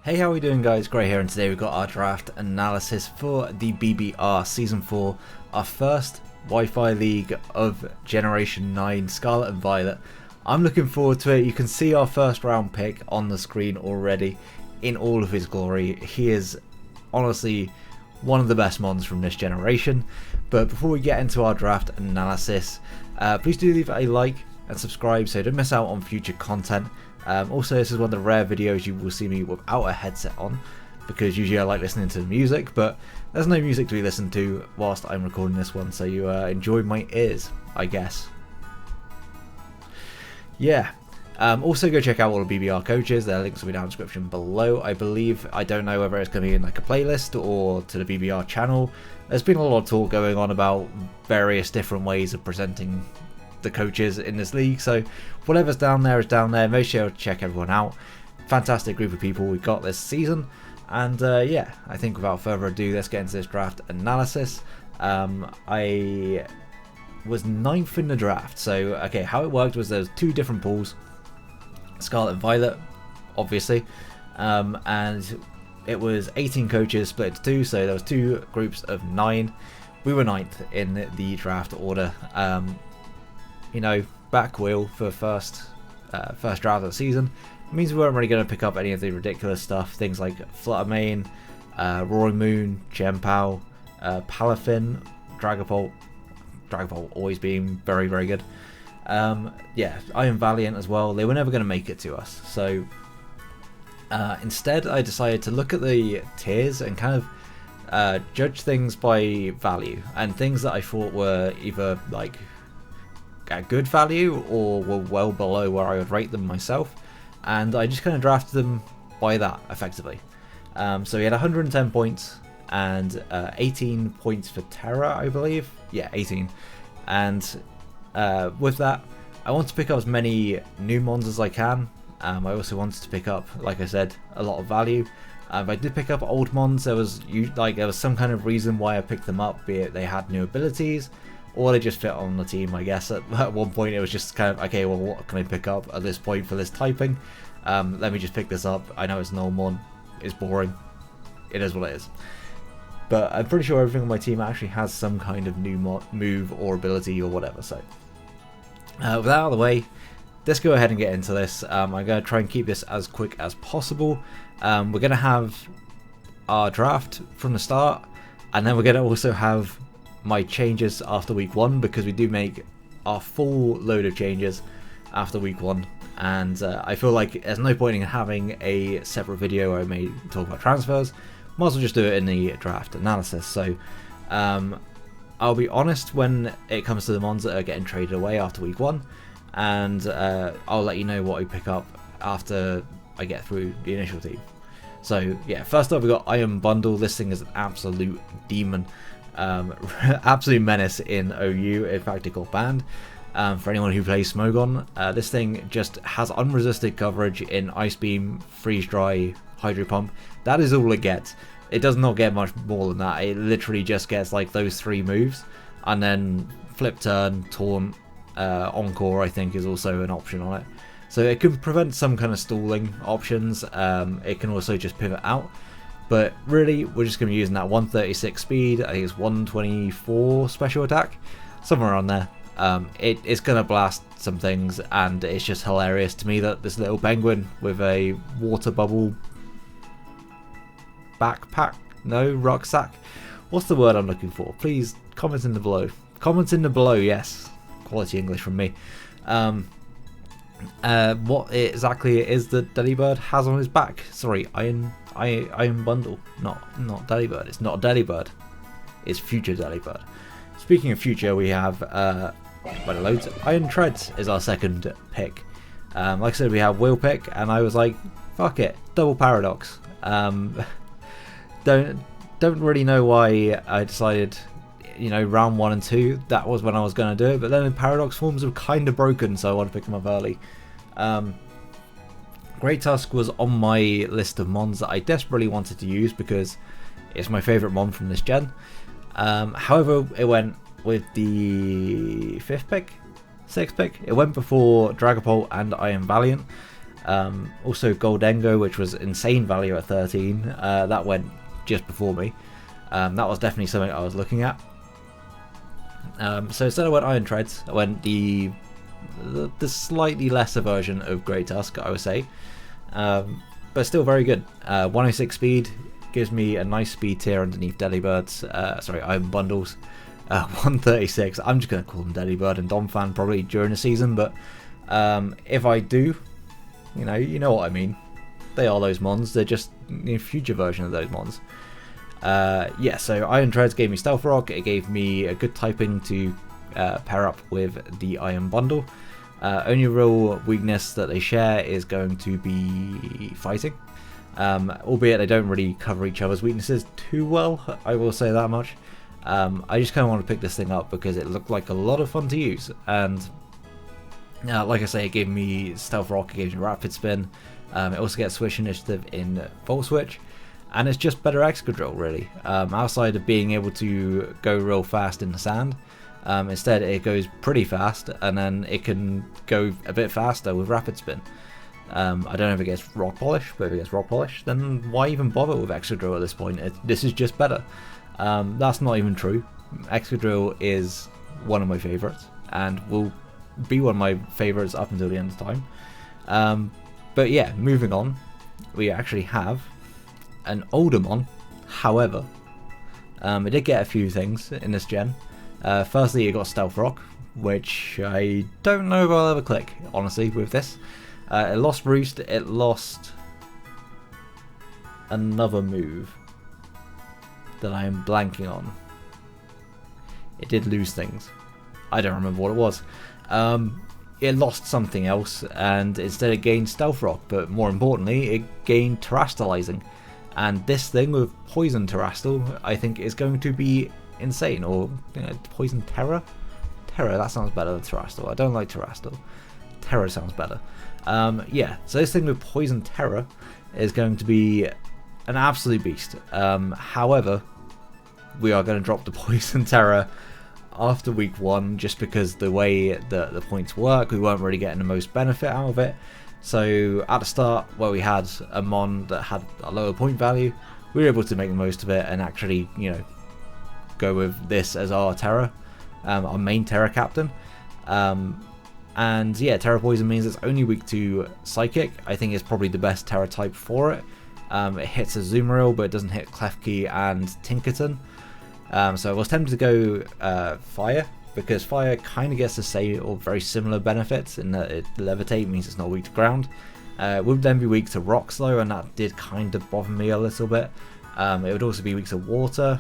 Hey, how are we doing, guys? Gray here, and today we've got our draft analysis for the BBR Season 4, our first Wi-Fi League of Generation 9, Scarlet and Violet. I'm looking forward to it. You can see our first round pick on the screen already in all of his glory. He is honestly one of the best mons from this generation. But before we get into our draft analysis, please do leave a like and subscribe so you don't miss out on future content. Also, this is one of the rare videos you will see me without a headset on, because usually I like listening to the music, but there's no music to be listened to whilst I'm recording this one, so you enjoy my ears, I guess. Yeah. Also go check out all the BBR coaches. Their links will be down in the description below. I don't know whether it's going to be in like a playlist or to the BBR channel. There's been a lot of talk going on about various different ways of presenting the coaches in this league, so whatever's down there is down there. Make sure to check everyone out. Fantastic group of people we've got this season, and yeah, I think without further ado, let's get into this draft analysis. I was 9th in the draft, so okay, how it worked was there's two different pools, Scarlet and Violet, obviously, and it was 18 coaches split into two, so there was two groups of 9. We were 9th in the draft order. You know, back wheel for first draft of the season. It means we weren't really going to pick up any of the ridiculous stuff, things like Fluttermane, Roaring Moon, Genpao, Palafin, Dragapult always being very, very good. Yeah, Iron Valiant as well. They were never going to make it to us. So instead, I decided to look at the tiers and kind of judge things by value, and things that I thought were either like at good value or were well below where I would rate them myself, and I just kind of drafted them by that effectively. So he had 110 points and 18 points for Terra, I believe. Yeah, 18. And with that, I want to pick up as many new mons as I can. I also wanted to pick up, like I said, a lot of value. I did pick up old mons. There was some kind of reason why I picked them up, be it they had new abilities, or they just fit on the team, I guess. At one point it was just kind of, okay, well, what can I pick up at this point for this typing? Let me just pick this up. I know it's an old mon, it's boring, it is what it is. But I'm pretty sure everything on my team actually has some kind of new move or ability or whatever, so. With that out of the way, let's go ahead and get into this. I'm going to try and keep this as quick as possible. We're going to have our draft from the start, and then we're going to also have my changes after week 1, because we do make our full load of changes after week 1, and I feel like there's no point in having a separate video where I may talk about transfers. Might as well just do it in the draft analysis. So I'll be honest when it comes to the mons that are getting traded away after week 1, and I'll let you know what I pick up after I get through the initial team. So yeah, first up we got Iron Bundle. This thing is an absolute demon. Absolute menace in OU. In fact, it got banned. For anyone who plays Smogon, this thing just has unresisted coverage in Ice Beam, Freeze Dry, Hydro Pump. That is all it gets. It does not get much more than that. It literally just gets like those 3 moves, and then Flip Turn, Taunt, Encore I think is also an option on it. So it can prevent some kind of stalling options. It can also just pivot out. But really, we're just going to be using that 136 speed, I think it's 124 special attack, somewhere around there. It's going to blast some things, and it's just hilarious to me that this little penguin with a water bubble backpack, no, rucksack, what's the word I'm looking for? Please comment in the below. Comments in the below, yes. Quality English from me. What exactly it is that Delibird has on his back. Sorry, Iron Bundle, not Delibird. It's not Delibird. It's future Delibird. Speaking of future, we have loads. Iron Treads is our second pick. Like I said, we have Wheel Pick, and I was like, fuck it, double Paradox. Don't really know why I decided, you know, round 1 and 2, that was when I was going to do it, but then the Paradox forms were kind of broken, so I want to pick them up early. Great Tusk was on my list of mons that I desperately wanted to use because it's my favourite mon from this gen. However, it went with the 5th pick, 6th pick. It went before Dragapult and Iron Valiant. Also Goldengo, which was insane value at 13, that went just before me. That was definitely something I was looking at. So instead I went Iron Treads, I went the slightly lesser version of Grey Tusk, I would say, but still very good. 106 speed gives me a nice speed tier underneath Delibirds, Iron Bundles. 136, I'm just going to call them Delibird and Donphan probably during the season, but if I do, you know what I mean. They are those mons, they're just a future version of those mons. Yeah, so Iron Treads gave me Stealth Rock, it gave me a good typing to pair up with the Iron Bundle. Only real weakness that they share is going to be fighting. Albeit they don't really cover each other's weaknesses too well, I will say that much. I just kind of want to pick this thing up because it looked like a lot of fun to use, and like I say, it gave me Stealth Rock, it gave me Rapid Spin, it also gets Switch Initiative in Volt Switch, and it's just better Excadrill really, outside of being able to go real fast in the sand. Instead it goes pretty fast, and then it can go a bit faster with Rapid Spin. I don't know if it gets Rock Polish, but if it gets Rock Polish, then why even bother with Excadrill at this point? This is just better. That's not even true. Excadrill is one of my favourites, and will be one of my favourites up until the end of time. But yeah, moving on, we actually have an older mon. However, it did get a few things in this gen. Firstly, it got Stealth Rock, which I don't know if I'll ever click, honestly, with this. It lost Roost, it lost another move that I am blanking on. It did lose things. I don't remember what it was. It lost something else, and instead it gained Stealth Rock, but more importantly, it gained Terastallizing. And this thing with Poison Terastal, I think, is going to be insane. Or Poison Terror? Terror, that sounds better than Terastal. I don't like Terastal. Terror sounds better. Yeah, so this thing with Poison Terror is going to be an absolute beast. However, we are going to drop the Poison Terror after week 1, just because the way that the points work, we weren't really getting the most benefit out of it. So at the start, where we had a mon that had a lower point value, we were able to make the most of it and actually, go with this as our Terror, our main Terror captain. And yeah, Terror Poison means it's only weak to Psychic. I think it's probably the best Terror type for it. It hits Azumarill, but it doesn't hit Klefki and Tinkerton. So I was tempted to go Fire, because Fire kind of gets the same or very similar benefits in that it Levitate means it's not weak to ground. It would then be weak to Rocks though, and that did kind of bother me a little bit. It would also be weak to Water.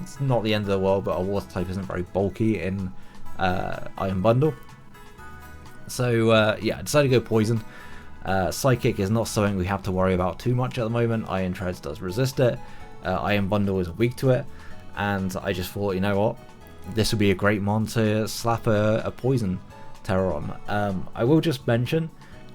It's not the end of the world, but our Water type isn't very bulky in Iron Bundle. So yeah, I decided to go Poison. Psychic is not something we have to worry about too much at the moment. Iron Treads does resist it. Iron Bundle is weak to it. And I just thought, you know what, this would be a great mon to slap a Poison Terror on. I will just mention,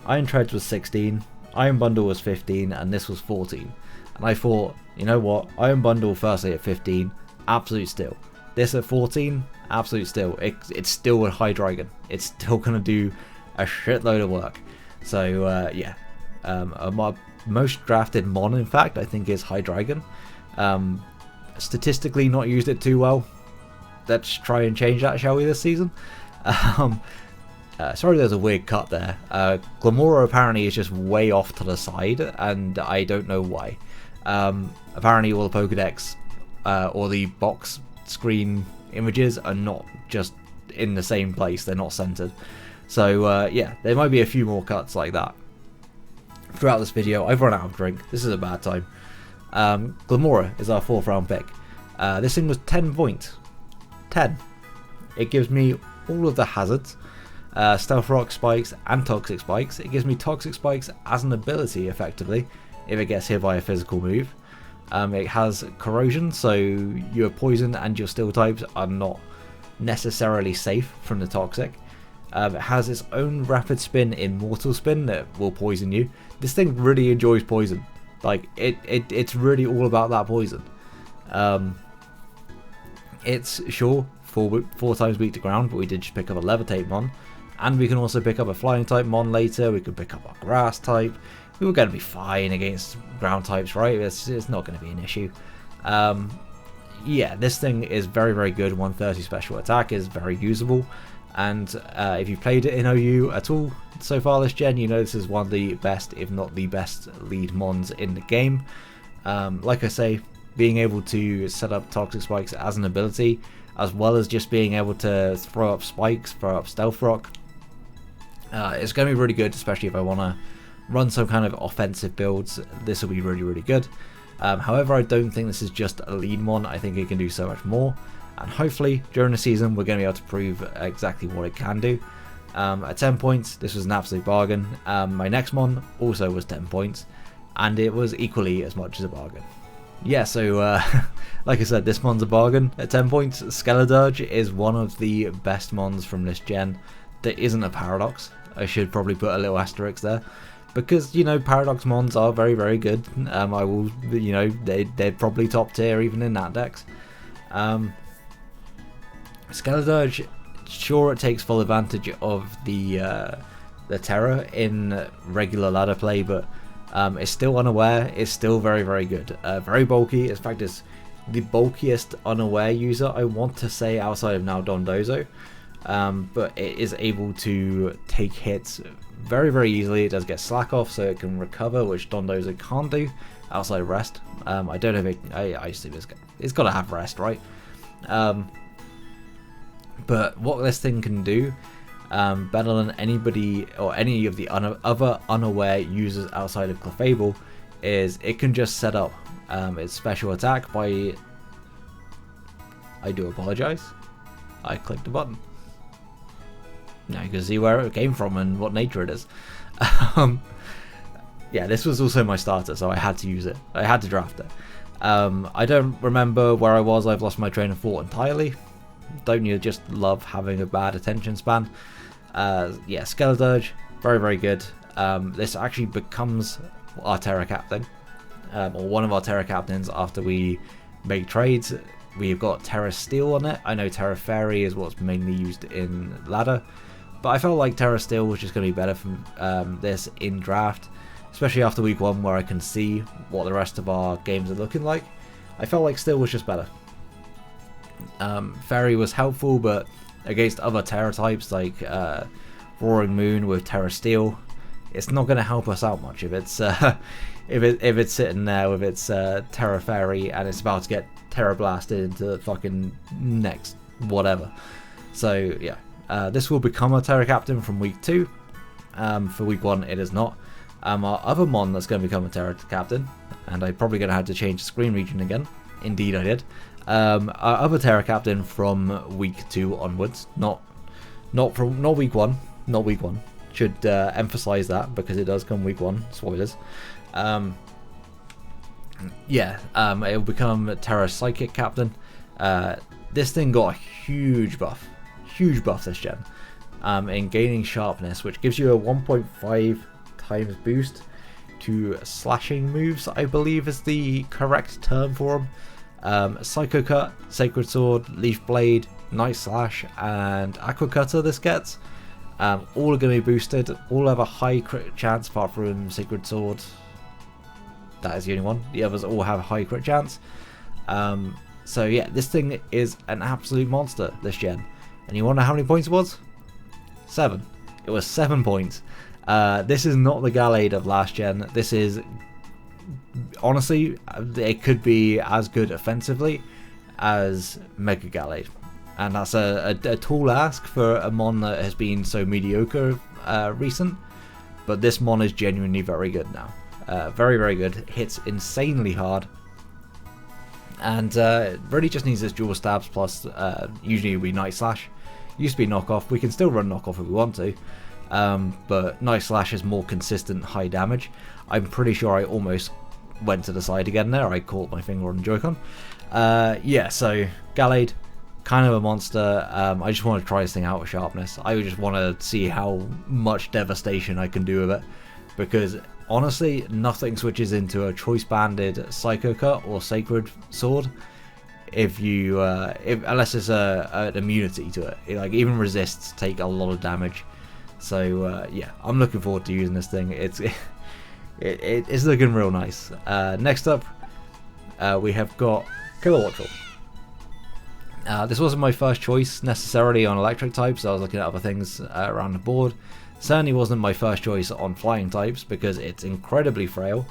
Iron Treads was 16, Iron Bundle was 15, and this was 14. And I thought, you know what, Iron Bundle firstly at 15, absolute steal. This at 14, absolute steal. It's still a Hydreigon. It's still going to do a shitload of work. So yeah, my most drafted mon, in fact, I think is Hydreigon. Statistically not used it too well. Let's try and change that, shall we, this season? Sorry, there's a weird cut there. Glamora apparently is just way off to the side, and I don't know why. Apparently all the Pokedex or the box screen images are not just in the same place, they're not centered. So yeah, there might be a few more cuts like that throughout this video. I've run out of drink, this is a bad time. Glamora is our 4th round pick. This thing was 10 points. 10. It gives me all of the hazards, Stealth Rock spikes and Toxic spikes. It gives me Toxic spikes as an ability effectively if it gets hit by a physical move. It has corrosion, so your poison and your steel types are not necessarily safe from the toxic. It has its own rapid spin in Mortal Spin that will poison you. This thing really enjoys poison. Like it's really all about that poison. It's sure 4 times weak to ground, but we did just pick up a Levitate mon, And we can also pick up a flying type mon later. We could pick up our grass type. We were going to be fine against ground types, right? It's not going to be an issue. Yeah, this thing is very, very good. 130 special attack is very usable. And if you've played it in OU at all so far this gen, you know this is one of the best, if not the best, lead mons in the game. Like I say, being able to set up toxic spikes as an ability, as well as just being able to throw up spikes, throw up stealth rock, it's going to be really good, especially if I want to run some kind of offensive builds. This will be really, really good. However, I don't think this is just a lead mon. I think it can do so much more, and hopefully during the season we're going to be able to prove exactly what it can do. At 10 points, this was an absolute bargain. My next mon also was 10 points, and it was equally as much as a bargain. Yeah, so like I said, this mon's a bargain at 10 points. Skeledirge is one of the best mons from this gen. There isn't a paradox. I should probably put a little asterisk there, because, you know, paradox mons are very, very good. I will, you know, they're probably top tier even in that dex. Skeledirge, sure, it takes full advantage of the terror in regular ladder play, but it's still unaware. It's still very, very good. Very bulky. In fact, it's the bulkiest unaware user, I want to say, outside of now Dondozo. But it is able to take hits very, very easily. It does get slack off, so it can recover, which Dondozo can't do outside of rest. I don't know if it, I assume it's got to have rest, right? But what this thing can do, better than anybody or any of the other unaware users outside of Clefable, is it can just set up its special attack by... I do apologize. I clicked the button. Now you can see where it came from and what nature it is. Yeah, this was also my starter, so I had to use it. I had to draft it. I don't remember where I was. I've lost my train of thought entirely. Don't you just love having a bad attention span? Yeah, Skeledirge, very, very good. This actually becomes our Terra Captain, or one of our Terra Captains after we make trades. We've got Terra Steel on it. I know Terra Fairy is what's mainly used in ladder, but I felt like Terra Steel was just going to be better from this in draft, especially after week 1 where I can see what the rest of our games are looking like. I felt like Steel was just better. Fairy was helpful, but against other Terra types like Roaring Moon with Terra Steel, it's not going to help us out much if it's if it's sitting there with its Terra Fairy and it's about to get Terra Blasted into the fucking next whatever. So yeah, this will become a Terra Captain from week 2. For week 1 it is not. Our other mon that's going to become a Terra Captain, and I'm probably going to have to change the screen region again. Indeed I did. Our other Terra Captain from week 2 onwards, not week 1, not week 1. Should emphasize that because it does come week 1. Spoilers. Yeah, it will become a Terra Psychic Captain. This thing got a huge buff this gen, in gaining sharpness, which gives you a 1.5 times boost to slashing moves, I believe is the correct term for them. Psycho Cut, Sacred Sword, Leaf Blade, Night Slash, and Aqua Cutter this gets. All are going to be boosted. All have a high crit chance apart from Sacred Sword. That is the only one. The others all have a high crit chance. So yeah, this thing is an absolute monster, this gen. And you wonder how many points it was? 7. It was 7 points. This is not the Gallade of last gen. This is... honestly, it could be as good offensively as Mega Gallade. And that's a tall ask for a mon that has been so mediocre recent. But this mon is genuinely very good now. Very, very good. Hits insanely hard. And really just needs this dual stabs plus usually we Night Slash. Used to be knockoff. We can still run knockoff if we want to. But Night Slash is more consistent high damage. I'm pretty sure I almost went to the side again there. I caught my finger on the Joy-Con. Yeah, so Gallade, kind of a monster. I just want to try this thing out with sharpness. I just want to see how much devastation I can do with it, because honestly nothing switches into a choice banded Psycho Cut or Sacred Sword if you unless it's an immunity to it. Like even resists take a lot of damage. So yeah, I'm looking forward to using this thing. It's looking real nice. Next up, we have got Kilowatt. This wasn't my first choice necessarily on electric types. I was looking at other things around the board. Certainly wasn't my first choice on flying types because it's incredibly frail,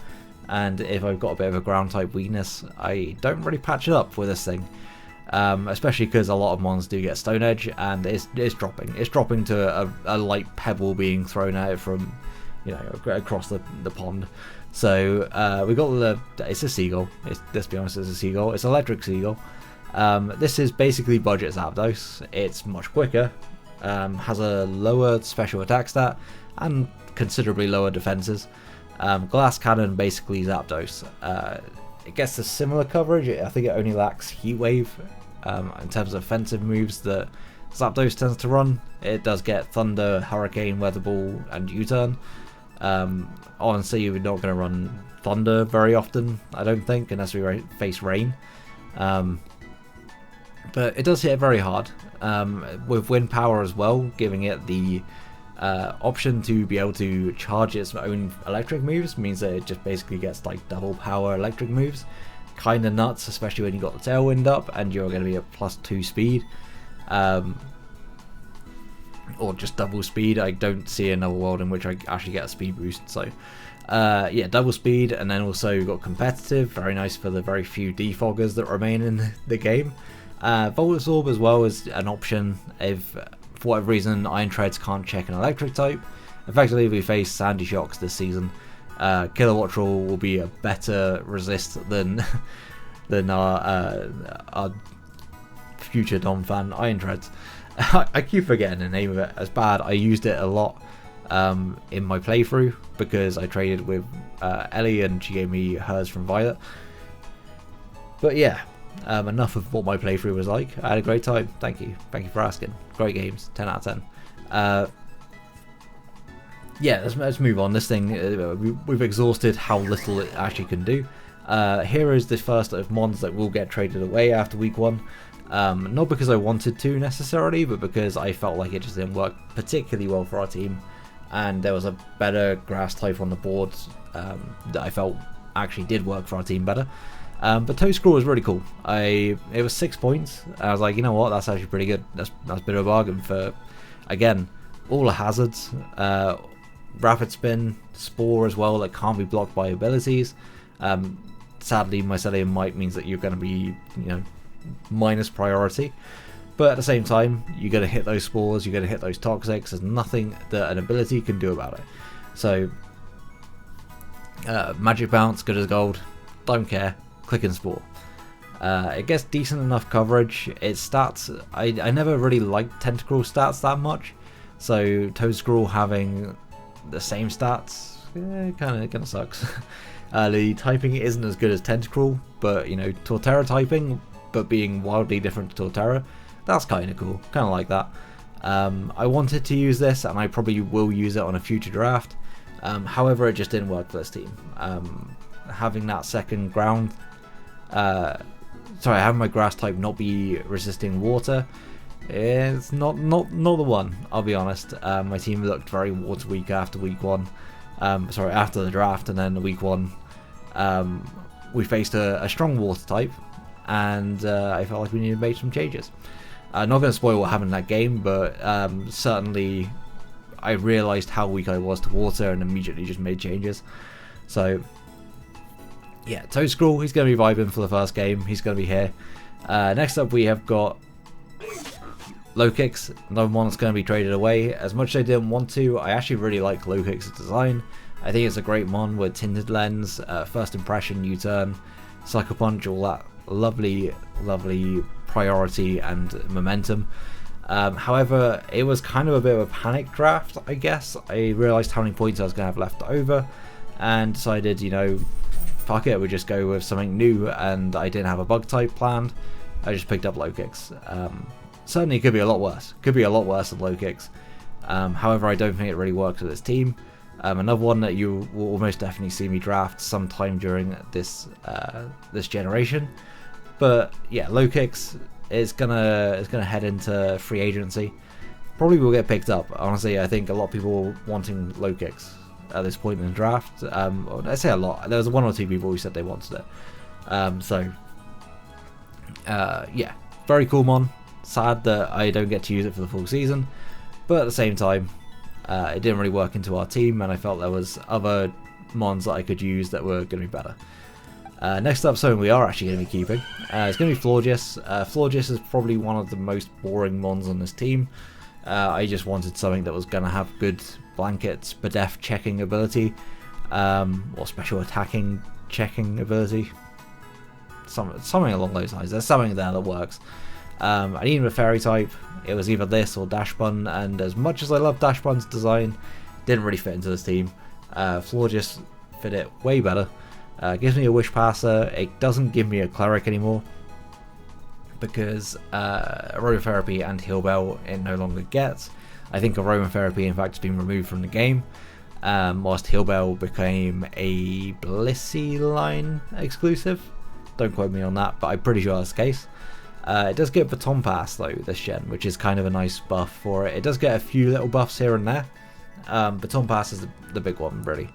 and if I've got a bit of a ground type weakness, I don't really patch it up with this thing. Especially because a lot of mons do get Stone Edge, and it's dropping. It's dropping to a light pebble being thrown at it from, you know, across the pond. So we got it's a seagull. Let's be honest, it's a seagull. It's an electric seagull. This is basically budget Zapdos. It's much quicker, has a lower special attack stat, and considerably lower defenses. Glass Cannon basically Zapdos. It gets a similar coverage. I think it only lacks Heat Wave in terms of offensive moves that Zapdos tends to run. It does get Thunder, Hurricane, Weather Ball, and U-Turn. Honestly, you're not going to run Thunder very often, I don't think, unless we face Rain. But it does hit very hard, with Wind Power as well, giving it the option to be able to charge its own electric moves. Means that it just basically gets like double power electric moves. Kind of nuts, especially when you got the Tailwind up and you're going to be at +2 speed. Or just double speed. I don't see another world in which I actually get a speed boost. So yeah, double speed, and then also you've got competitive. Very nice for the very few defoggers that remain in the game. Volt Absorb as well is an option if for whatever reason Iron Treads can't check an electric type. Effectively, if we face Sandy Shocks this season, Kilowatt will be a better resist than our future Dom fan Iron Treads. I keep forgetting the name of it. As bad. I used it a lot in my playthrough because I traded with Ellie and she gave me hers from Violet. But yeah, enough of what my playthrough was like. I had a great time. Thank you for asking. Great games, 10 out of 10. Yeah, let's move on. This thing, we've exhausted how little it actually can do. Here is the first of mons that will get traded away after week 1. Not because I wanted to necessarily, but because I felt like it just didn't work particularly well for our team, and there was a better grass type on the board that I felt actually did work for our team better. But Toe Scroll was really cool. It was 6 points. I was like, you know what, that's actually pretty good. That's a bit of a bargain for, again, all the hazards. Rapid Spin, Spore as well, that can't be blocked by abilities. Sadly, Mycelium Might means that you're going to be, you know, minus priority. But at the same time, you're going to hit those spores, you're going to hit those toxics. There's nothing that an ability can do about it. So, Magic Bounce, good as gold. Don't care. Click and Spore. It gets decent enough coverage. Its stats, I never really liked Tentacruel stats that much. So, Toedscruel having the same stats, kind of sucks. The typing isn't as good as Tentacruel, but you know, Torterra typing, but being wildly different to Torterra, that's kind of cool. Kind of like that. I wanted to use this, and I probably will use it on a future draft. However, it just didn't work for this team. Having that second ground, having my grass type not be resisting water, it's not the one. I'll be honest. My team looked very water weak after week 1. After the draft, and then week 1, we faced a strong water type, and I felt like we needed to make some changes. Not going to spoil what happened in that game, but certainly I realised how weak I was to water and immediately just made changes. So yeah, Toedscruel, he's going to be vibing for the first game. He's going to be here. Next up, we have got Low Kicks, another one that's going to be traded away. As much as I didn't want to, I actually really like Low Kicks' design. I think it's a great mon with Tinted Lens, First Impression, U-Turn, Sucker Punch, all that lovely priority and momentum. However, it was kind of a bit of a panic draft, I guess. I realised how many points I was going to have left over, and decided, you know, fuck it, we'll just go with something new, and I didn't have a bug type planned. I just picked up Low Kicks. Certainly it could be a lot worse. Could be a lot worse than Low Kicks. However, I don't think it really works with this team. Another one that you will almost definitely see me draft sometime during this generation. But yeah, Low Kicks is gonna head into free agency. probably will get picked up. Honestly, I think a lot of people wanting low kicks at this point in the draft. I say a lot. There was 1 or 2 people who said they wanted it. Yeah, very cool mon. Sad that I don't get to use it for the full season, but at the same time, it didn't really work into our team, and I felt there was other mons that I could use that were going to be better. Next up, something we are actually going to be keeping. It's going to be Florges. Florges is probably one of the most boring mons on this team. I just wanted something that was going to have good blankets, def checking ability, or special attacking checking ability. Something along those lines. There's something there that works. I needed a fairy type. It was either this or Dashbun, and as much as I love Dashbun's design, didn't really fit into this team. Florges fit it way better. Gives me a Wish Passer. It doesn't give me a Cleric anymore, because Aromatherapy and Heal Bell it no longer gets. I think Aromatherapy in fact has been removed from the game, whilst Heal Bell became a Blissey line exclusive. Don't quote me on that, but I'm pretty sure that's the case. It does get Baton Pass though this gen, which is kind of a nice buff for it. It does get a few little buffs here and there. Baton Pass is the big one really.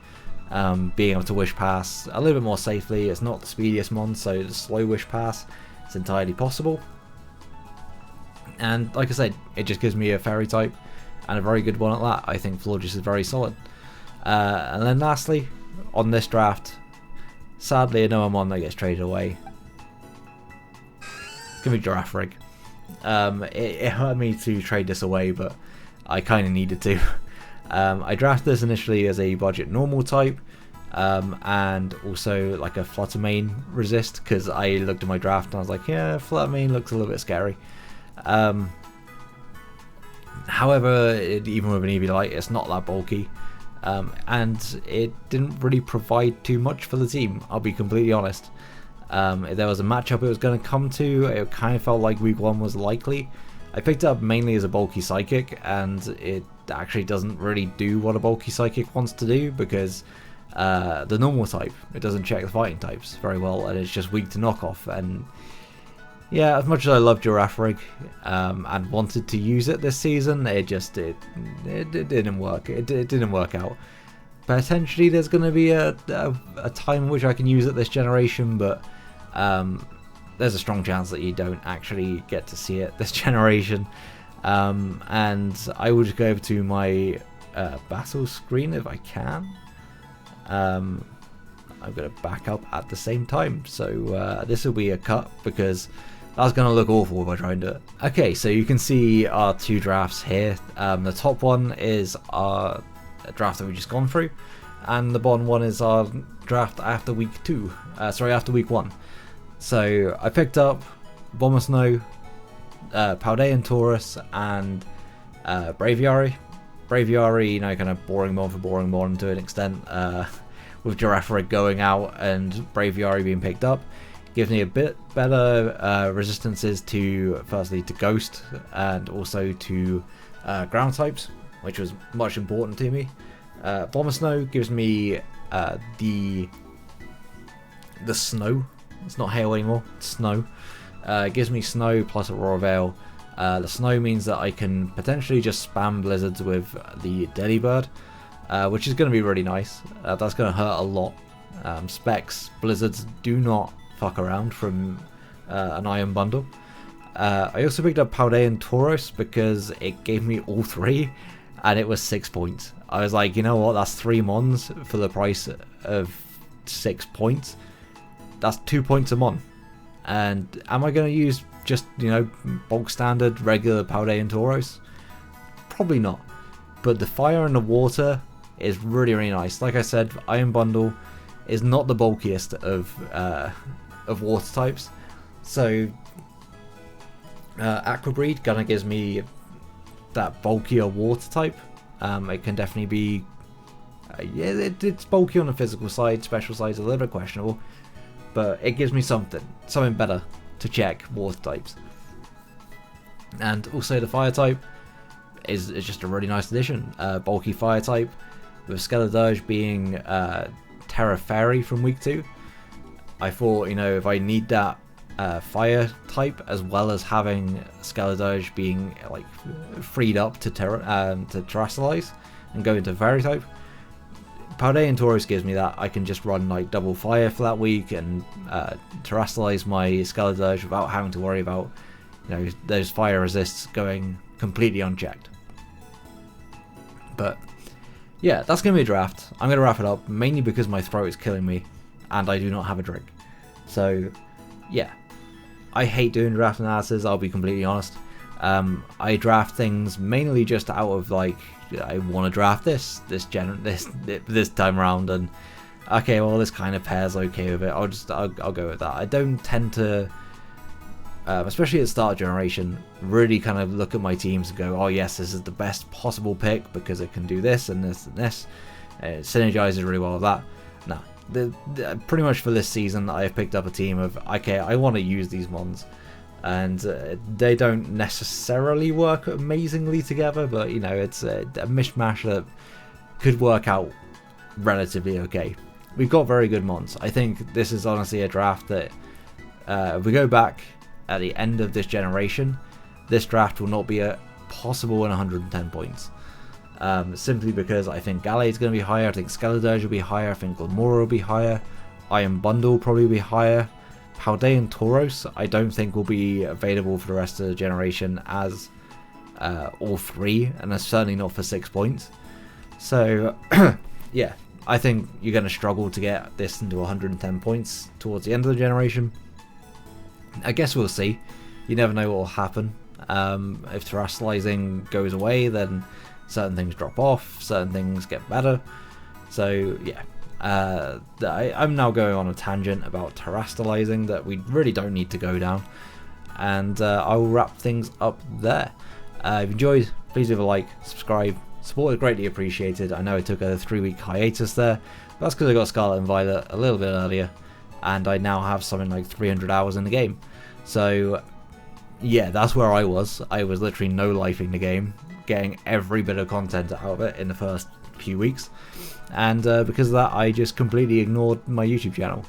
Being able to Wish Pass a little bit more safely. It's not the speediest mon, so the slow Wish Pass it's entirely possible. And like I said, it just gives me a fairy type, and a very good one at that. I think Florges is very solid. And then lastly, on this draft, sadly another mon that gets traded away. It's gonna be Giraffe Rig. It hurt me to trade this away, but I kind of needed to. I drafted this initially as a budget normal type, and also like a Fluttermane resist, because I looked at my draft and I was like, yeah, Fluttermane looks a little bit scary. However, even with an EV Light, it's not that bulky, and it didn't really provide too much for the team, I'll be completely honest. If there was a matchup it was going to come to, it kind of felt like week 1 was likely. I picked it up mainly as a bulky Psychic, and it actually doesn't really do what a bulky Psychic wants to do, because the normal type, it doesn't check the fighting types very well, and it's just weak to knockoff. And yeah, as much as I love Giraffe Rig and wanted to use it this season, it didn't work. It didn't work out. Potentially there's going to be a time in which I can use it this generation, but there's a strong chance that you don't actually get to see it this generation. And I will just go over to my battle screen if I can. I'm going to back up at the same time, so this will be a cut because that's going to look awful if I try and do it. Okay, so you can see our 2 drafts here. The top one is our draft that we've just gone through, and the bottom one is our draft after week 2. After week 1. So I picked up Bomber Snow, Paldean Taurus, and Braviary. Braviary, you know, kind of boring mon for boring mon to an extent, with Giraffe Rig going out and Braviary being picked up. Gives me a bit better resistances to, firstly, to Ghost, and also to ground types, which was much important to me. Bomber Snow gives me the snow. It's not hail anymore, it's snow. It gives me snow plus Aurora Veil. The snow means that I can potentially just spam blizzards with the Delibird, which is going to be really nice. That's going to hurt a lot. Specs, blizzards do not fuck around from an iron bundle. I also picked up Paldean Tauros because it gave me all 3, and it was 6 points. I was like, you know what, that's 3 mons for the price of 6 points. That's 2 points a mon. And am I going to use just, you know, bulk standard regular Paldean Tauros? Probably not. But the fire and the water is really, really nice. Like I said, Iron Bundle is not the bulkiest of water types. So Aqua Breed kind of gives me that bulkier water type. It can definitely be yeah, it's bulky on the physical side. Special side's a little bit questionable, but it gives me something better to check water types. And also the fire type is just a really nice addition. Bulky fire type with Skeledirge being Terra Fairy from week 2. I thought, you know, if I need that fire type, as well as having Skeledirge being like freed up to terrestrialize and go into fairy type. Paldean Tauros gives me that. I can just run like double fire for that week and terrestrialize my Skeledirge without having to worry about, you know, those fire resists going completely unchecked. But yeah, that's going to be a draft. I'm going to wrap it up, mainly because my throat is killing me and I do not have a drink. So yeah, I hate doing draft analysis, I'll be completely honest. I draft things mainly just out of like, I want to draft this time around, and okay, well this kind of pairs okay with it. I'll go with that. I don't tend to, especially at the start of generation, really kind of look at my teams and go, oh yes, this is the best possible pick because it can do this and this and this. It synergizes really well with that. Nah, pretty much for this season, I've picked up a team of, okay, I want to use these mons. And they don't necessarily work amazingly together, but you know, it's a mishmash that could work out relatively okay. We've got very good mons. I think this is honestly a draft that if we go back at the end of this generation, this draft will not be a possible 110 points. Simply because I think Gallade going to be higher, I think Skeledirge will be higher, I think Glamora will be higher, Iron Bundle will probably be higher. Paldean Tauros I don't think will be available for the rest of the generation as all three, and that's certainly not for 6 points. So yeah, I think you're going to struggle to get this into 110 points towards the end of the generation. I guess we'll see. You never know what will happen. If terrestrializing goes away, then certain things drop off, certain things get better. So yeah. I'm now going on a tangent about terrestrializing that we really don't need to go down, and I will wrap things up there. If you enjoyed, please leave a like, subscribe, support is greatly appreciated. I know I took a 3-week hiatus there, but that's because I got Scarlet and Violet a little bit earlier, and I now have something like 300 hours in the game. So yeah, that's where I was literally no-lifing the game, getting every bit of content out of it in the first few weeks. And because of that, I just completely ignored my YouTube channel.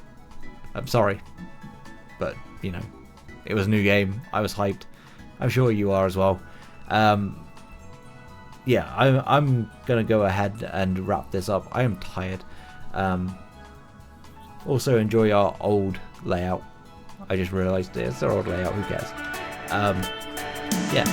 I'm sorry, but you know, it was a new game. I was hyped. I'm sure you are as well. Yeah, I'm gonna go ahead and wrap this up. I am tired. Also, enjoy our old layout. I just realised it's our old layout. Who cares? Yeah.